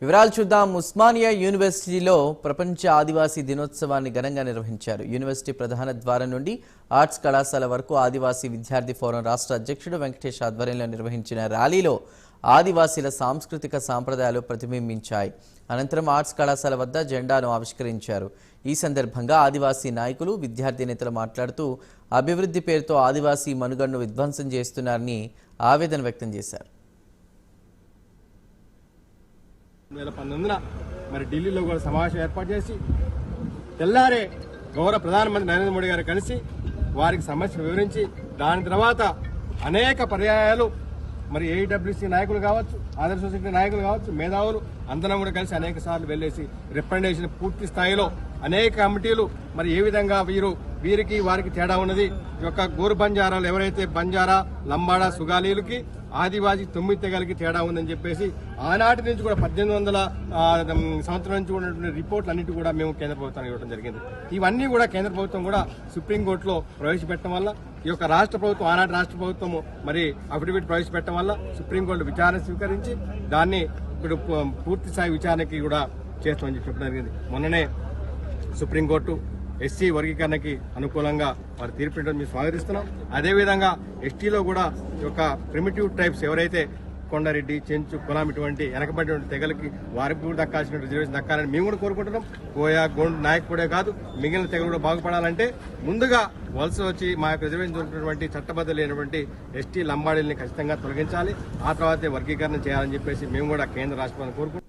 వివరాలు చూద్దాం. ఉస్మానియా యూనివర్సిటీలో ప్రపంచ ఆదివాసీ దినోత్సవాన్ని ఘనంగా నిర్వహించారు. యూనివర్సిటీ ప్రధాన ద్వారం నుండి ఆర్ట్స్ కళాశాల వరకు ఆదివాసీ విద్యార్థి ఫోరం రాష్ట్ర అధ్యక్షుడు వెంకటేష్ ఆధ్వర్యంలో నిర్వహించిన ర్యాలీలో ఆదివాసీల సాంస్కృతిక సాంప్రదాయాలు ప్రతిబింబించాయి. అనంతరం ఆర్ట్స్ కళాశాల వద్ద జెండాను ఆవిష్కరించారు. ఈ సందర్భంగా ఆదివాసీ నాయకులు, విద్యార్థి నేతలు మాట్లాడుతూ అభివృద్ధి పేరుతో ఆదివాసీ మనుగడను విధ్వంసం చేస్తున్నారని ఆవేదన వ్యక్తం చేశారు. 2019 మరి ఢిల్లీలో కూడా సమావేశం ఏర్పాటు చేసి తెల్లారే గౌరవ ప్రధానమంత్రి నరేంద్ర మోడీ గారు కలిసి వారికి సమస్యలు వివరించి దాని తర్వాత అనేక పర్యాయాలు మరి ఏడబ్ల్యూసీ నాయకులు కావచ్చు, ఆదర్శ సొసైటీ నాయకులు కావచ్చు, మేధావులు అందరం కూడా కలిసి అనేక సార్లు వెళ్లేసి రిప్రజెంటేషన్ పూర్తి స్థాయిలో అనేక కమిటీలు మరి ఏ విధంగా వీరికి వారికి తేడా ఉన్నది, ఈ యొక్క గోరు బంజారాలు ఎవరైతే బంజారా, లంబాడా, సుగాలీలకి ఆదివాసీ 9 తెగలకి తేడా ఉందని చెప్పేసి ఆనాటి నుంచి కూడా 1800 సంవత్సరం నుంచి ఉన్నటువంటి రిపోర్ట్లు అన్నిటి కూడా మేము కేంద్ర ప్రభుత్వానికి ఇవ్వడం జరిగింది. ఇవన్నీ కూడా కేంద్ర ప్రభుత్వం కూడా సుప్రీంకోర్టులో ప్రవేశపెట్టడం వల్ల ఈ యొక్క రాష్ట్ర ప్రభుత్వం ఆనాటి రాష్ట్ర ప్రభుత్వం మరి అఫిడవిట్ ప్రవేశపెట్టడం వల్ల సుప్రీంకోర్టు విచారణ స్వీకరించి దాన్ని ఇప్పుడు పూర్తి స్థాయి విచారణకి కూడా చేస్తామని చెప్పడం జరిగింది. మొన్ననే సుప్రీంకోర్టు ఎస్సీ వర్గీకరణకి అనుకూలంగా వారు తీర్పివ్వడం మేము స్వాగతిస్తున్నాం. అదేవిధంగా ఎస్టీలో కూడా ఈ యొక్క ప్రిమిటివ్ ట్రైబ్స్ ఎవరైతే కొండారెడ్డి, చెంచు, కులం ఇటువంటి వెనకబడిన తెగలకి వారికి కూడా దక్కాల్సిన రిజర్వేషన్ దక్కాలని మేము కూడా కోరుకుంటున్నాం. కోయా, గోండ్, నాయక్ కూడా కాదు, మిగిలిన తెగలు కూడా బాగుపడాలంటే ముందుగా వలస వచ్చి మా యొక్క రిజర్వేషన్ దొరికినటువంటి చట్టబద్ధ లేనటువంటి ఎస్టీ లంబాడీలని ఖచ్చితంగా తొలగించాలి. ఆ తర్వాతే వర్గీకరణ చేయాలని చెప్పేసి మేము కూడా కేంద్ర రాష్ట్రాలను కోరుకుంటున్నాం.